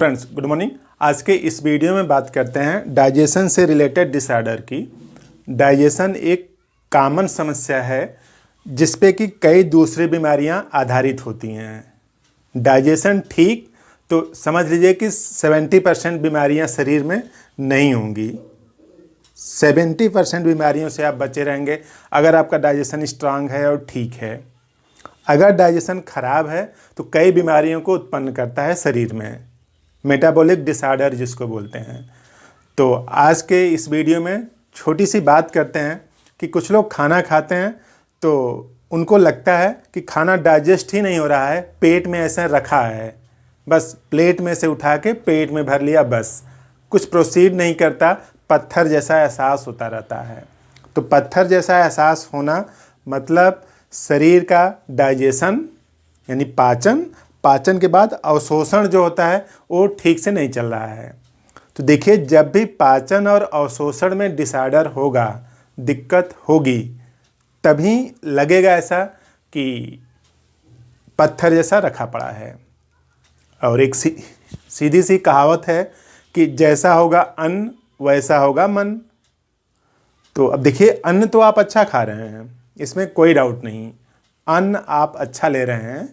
Friends good morning. आज के इस वीडियो में बात करते हैं डाइजेशन से रिलेटेड डिसऑर्डर की। डाइजेशन एक कॉमन समस्या है जिस पे कि कई दूसरी बीमारियां आधारित होती हैं। डाइजेशन ठीक तो समझ लीजिए कि 70% बीमारियां शरीर में नहीं होंगी। 70% बीमारियों से आप बचे रहेंगे अगर आपका डाइजेशन स्ट्रांग है और ठीक है। अगर डाइजेशन खराब है तो कई बीमारियों को उत्पन्न करता है शरीर में, मेटाबॉलिक डिसऑर्डर जिसको बोलते हैं। तो आज के इस वीडियो में छोटी सी बात करते हैं कि कुछ लोग खाना खाते हैं तो उनको लगता है कि खाना डाइजेस्ट ही नहीं हो रहा है, पेट में ऐसा रखा है, बस प्लेट में से उठा के पेट में भर लिया, बस कुछ प्रोसीड नहीं करता, पत्थर जैसा एहसास होता रहता है। तो पत्थर जैसा एहसास होना मतलब शरीर का डाइजेशन यानी पाचन के बाद अवशोषण जो होता है वो ठीक से नहीं चल रहा है। तो देखिए, जब भी पाचन और अवशोषण में डिसऑर्डर होगा, दिक्कत होगी, तभी लगेगा ऐसा कि पत्थर जैसा रखा पड़ा है। और एक सीधी सी कहावत है कि जैसा होगा अन्न वैसा होगा मन। तो अब देखिए, अन्न तो आप अच्छा खा रहे हैं, इसमें कोई डाउट नहीं, अन्न आप अच्छा ले रहे हैं,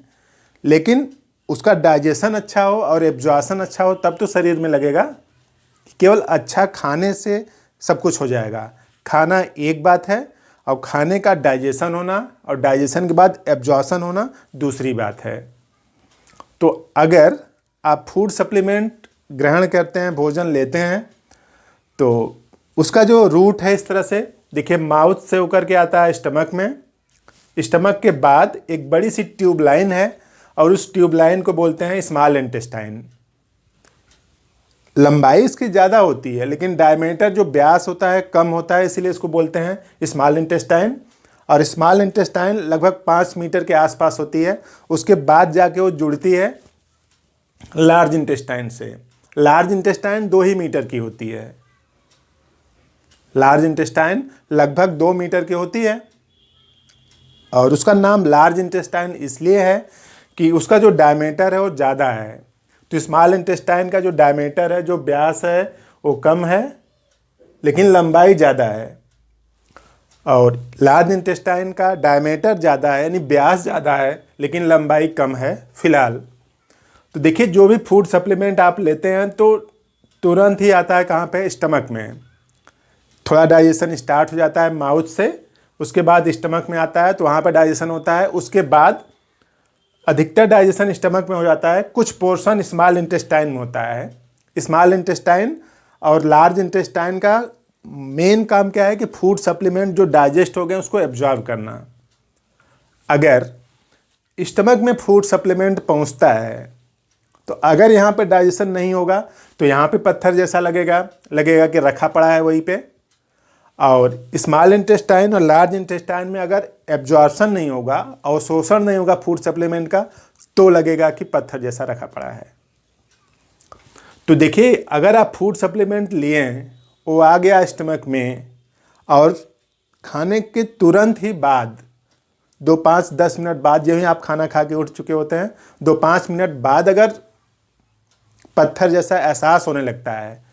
लेकिन उसका डाइजेशन अच्छा हो और एब्जॉर्प्शन अच्छा हो तब तो शरीर में लगेगा। केवल अच्छा खाने से सब कुछ हो जाएगा। खाना एक बात है और खाने का डाइजेशन होना और डाइजेशन के बाद एब्जॉर्प्शन होना दूसरी बात है। तो अगर आप फूड सप्लीमेंट ग्रहण करते हैं, भोजन लेते हैं, तो उसका जो रूट है इस तरह से देखिए, माउथ से होकर के आता है स्टमक में। स्टमक के बाद एक बड़ी सी ट्यूब लाइन है और उस ट्यूब लाइन को बोलते हैं स्मॉल इंटेस्टाइन। लंबाई इसकी ज़्यादा होती है लेकिन डायमीटर जो व्यास होता है कम होता है, इसीलिए इसको बोलते हैं स्मॉल इंटेस्टाइन। और स्मॉल इंटेस्टाइन लगभग 5 मीटर के आसपास होती है। उसके बाद जाके वो जुड़ती है लार्ज इंटेस्टाइन से। लार्ज इंटेस्टाइन 2 ही मीटर की होती है। लार्ज इंटेस्टाइन लगभग 2 मीटर की होती है और उसका नाम लार्ज इंटेस्टाइन इसलिए है कि उसका जो डायमीटर है वो ज़्यादा है। तो स्मॉल इंटेस्टाइन का जो डायमीटर है, जो व्यास है, वो कम है लेकिन लंबाई ज़्यादा है। और लार्ज इंटेस्टाइन का डायमीटर ज़्यादा है यानी व्यास ज़्यादा है लेकिन लंबाई कम है फिलहाल। तो देखिए, जो भी फूड सप्लीमेंट आप लेते हैं तो तुरंत ही आता है कहाँ पे? स्टमक में। थोड़ा डाइजेशन स्टार्ट हो जाता है माउथ से, उसके बाद स्टमक में आता है तो वहाँ पर डाइजेशन होता है। उसके बाद अधिकतर डाइजेशन स्टमक में हो जाता है, कुछ पोर्शन स्मॉल इंटेस्टाइन में होता है। स्मॉल इंटेस्टाइन और लार्ज इंटेस्टाइन का मेन काम क्या है कि फूड सप्लीमेंट जो डाइजेस्ट हो गए उसको एब्जॉर्ब करना। अगर स्टमक में फूड सप्लीमेंट पहुंचता है तो अगर यहाँ पे डाइजेशन नहीं होगा तो यहाँ पे पत्थर जैसा लगेगा कि रखा पड़ा है वहीं पे। और स्मॉल इंटेस्टाइन और लार्ज इंटेस्टाइन में अगर एब्जॉर्प्शन नहीं होगा, अवशोषण नहीं होगा फूड सप्लीमेंट का, तो लगेगा कि पत्थर जैसा रखा पड़ा है। तो देखिए, अगर आप फूड सप्लीमेंट लिए हैं, वो आ गया स्टमक में और खाने के तुरंत ही बाद 2-5-10 मिनट बाद, जो ही आप खाना खा के उठ चुके होते हैं, 2-5 मिनट बाद अगर पत्थर जैसा एहसास होने लगता है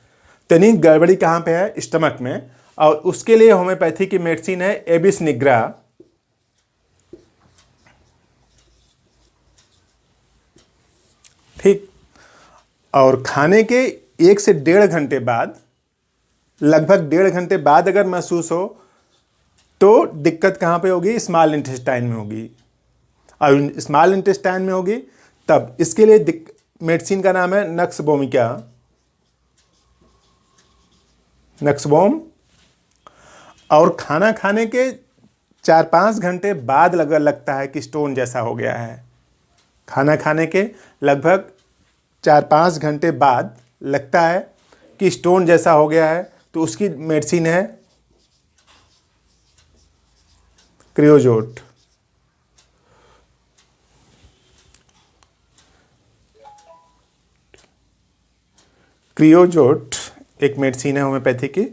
तो नहीं, गड़बड़ी कहाँ पे है? स्टमक में। और उसके लिए होम्योपैथी की मेडिसिन है एबिस निग्रा। ठीक। और खाने के 1 से 1.5 घंटे बाद, लगभग 1.5 घंटे बाद अगर महसूस हो तो दिक्कत कहाँ पे होगी? स्मॉल इंटेस्टाइन में होगी। और स्मॉल इंटेस्टाइन में होगी तब इसके लिए मेडिसिन का नाम है नक्सबोम। और खाना खाने के 4-5 घंटे बाद लगता है कि स्टोन जैसा हो गया है। खाना खाने के लगभग 4-5 घंटे बाद लगता है कि स्टोन जैसा हो गया है, तो उसकी मेडिसिन है क्रियोजोट। क्रियोजोट एक मेडिसिन है होम्योपैथी की।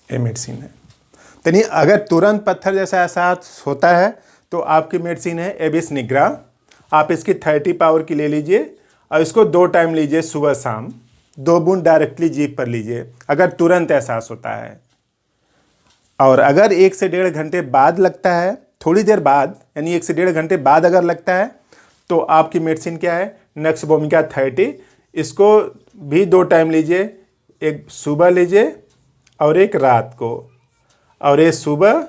ये मेडिसिन है। यानी अगर तुरंत पत्थर जैसा एहसास होता है तो आपकी मेडिसिन है एबिस निग्रा। आप इसकी 30 पावर की ले लीजिए और इसको 2 टाइम लीजिए, सुबह शाम। 2 बूंद डायरेक्टली जीभ पर लीजिए अगर तुरंत एहसास होता है। और अगर 1 से 1.5 घंटे बाद लगता है, थोड़ी देर बाद यानी 1 से 1.5 घंटे बाद अगर लगता है, तो आपकी मेडिसिन क्या है, नक्स वोमिका 30। इसको भी 2 टाइम लीजिए, एक सुबह लीजिए और एक रात को, और ये सुबह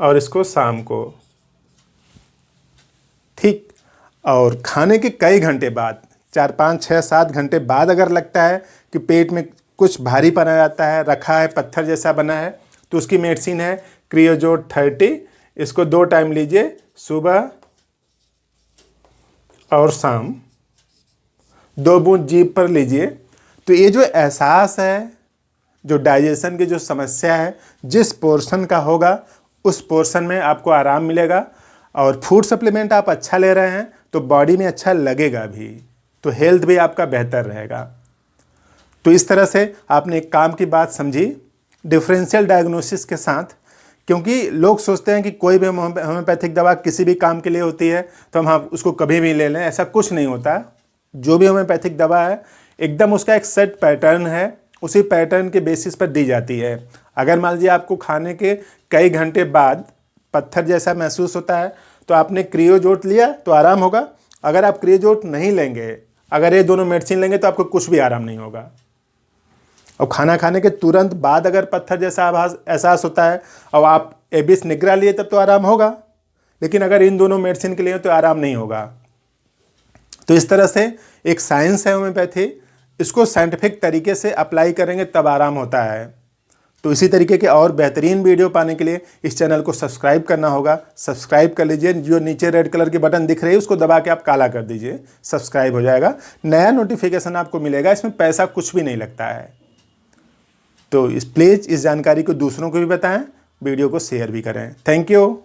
और इसको शाम को, ठीक। और खाने के कई घंटे बाद, 4, 5, 6, 7 घंटे बाद अगर लगता है कि पेट में कुछ भारीपन आ जाता है, रखा है, पत्थर जैसा बना है, तो उसकी मेडिसिन है क्रियोजोट 30। इसको 2 टाइम लीजिए, सुबह और शाम। 2 बूंद जीभ पर लीजिए। तो ये जो एहसास है, जो डाइजेशन की जो समस्या है, जिस पोर्शन का होगा उस पोर्शन में आपको आराम मिलेगा। और फूड सप्लीमेंट आप अच्छा ले रहे हैं तो बॉडी में अच्छा लगेगा भी, तो हेल्थ भी आपका बेहतर रहेगा। तो इस तरह से आपने एक काम की बात समझी डिफरेंशियल डायग्नोसिस के साथ। क्योंकि लोग सोचते हैं कि कोई भी होम्योपैथिक दवा किसी भी काम के लिए होती है तो हम उसको कभी भी ले लें, ऐसा कुछ नहीं होता। जो भी होम्योपैथिक दवा है एकदम उसका एक सेट पैटर्न है, उसी पैटर्न के बेसिस पर दी जाती है। अगर मान लीजिए आपको खाने के कई घंटे बाद पत्थर जैसा महसूस होता है तो आपने क्रियोजोट लिया तो आराम होगा। अगर आप क्रियोजोट नहीं लेंगे, अगर ये दोनों मेडिसिन लेंगे, तो आपको कुछ भी आराम नहीं होगा। और खाना खाने के तुरंत बाद अगर पत्थर जैसा एहसास होता है और आप एबिस निग्रा लिए तब तो आराम होगा, लेकिन अगर इन दोनों मेडिसिन के लिए तो आराम नहीं होगा। तो इस तरह से एक साइंस है होम्योपैथी, इसको साइंटिफिक तरीके से अप्लाई करेंगे तब आराम होता है। तो इसी तरीके के और बेहतरीन वीडियो पाने के लिए इस चैनल को सब्सक्राइब करना होगा। सब्सक्राइब कर लीजिए, जो नीचे रेड कलर की बटन दिख रही है उसको दबा के आप काला कर दीजिए, सब्सक्राइब हो जाएगा। नया नोटिफिकेशन आपको मिलेगा, इसमें पैसा कुछ भी नहीं लगता है। तो प्लीज़ इस जानकारी को दूसरों को भी बताएं, वीडियो को शेयर भी करें। Thank you.